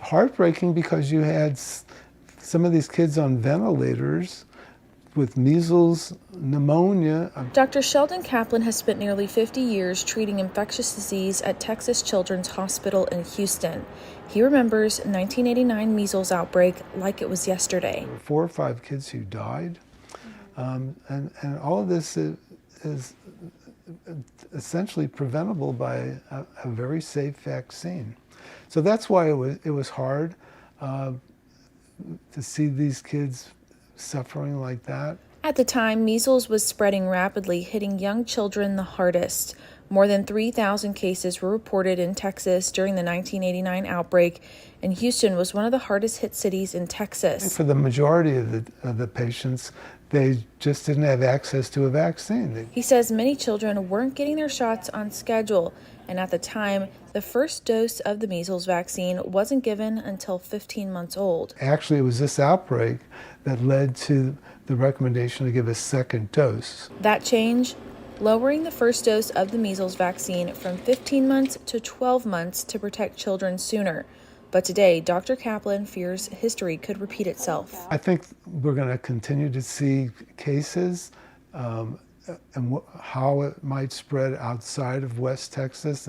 Heartbreaking because you had some of these kids on ventilators with measles, pneumonia. Dr. Sheldon Kaplan has spent nearly 50 years treating infectious disease at Texas Children's Hospital in Houston. He remembers 1989 measles outbreak like it was yesterday. There were 4 or 5 kids who died, and all of this is essentially preventable by a very safe vaccine. So that's why it was hard to see these kids suffering like that. At the time, measles was spreading rapidly, hitting young children the hardest. More than 3,000 cases were reported in Texas during the 1989 outbreak, and Houston was one of the hardest hit cities in Texas. For the majority of the patients, they just didn't have access to a vaccine. He says many children weren't getting their shots on schedule, and at the time, the first dose of the measles vaccine wasn't given until 15 months old. Actually, it was this outbreak that led to the recommendation to give a second dose. That change? Lowering the first dose of the measles vaccine from 15 months to 12 months to protect children sooner. But today, Dr. Kaplan fears history could repeat itself. I think we're going to continue to see cases and how it might spread outside of West Texas.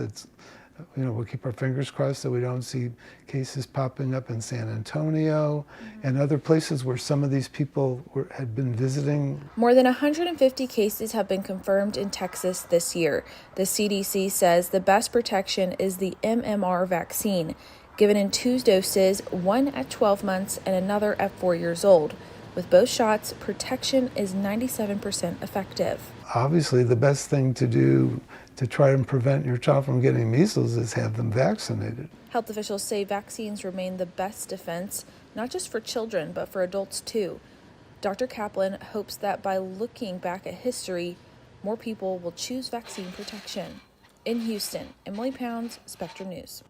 We'll keep our fingers crossed that we don't see cases popping up in San Antonio and other places where some of these people had been visiting. More than 150 cases have been confirmed in Texas this year. The CDC says the best protection is the MMR vaccine, given in 2 doses, one at 12 months and another at 4 years old. With both shots, protection is 97% effective. Obviously, the best thing to do to try and prevent your child from getting measles is have them vaccinated. Health officials say vaccines remain the best defense, not just for children, but for adults too. Dr. Kaplan hopes that by looking back at history, more people will choose vaccine protection. In Houston, Emily Pounds, Spectrum News.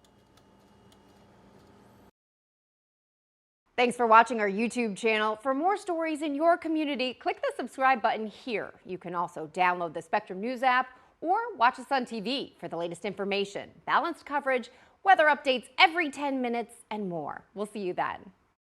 Thanks for watching our YouTube channel. For more stories in your community, click the subscribe button here. You can also download the Spectrum News app or watch us on TV for the latest information, balanced coverage, weather updates every 10 minutes, and more. We'll see you then.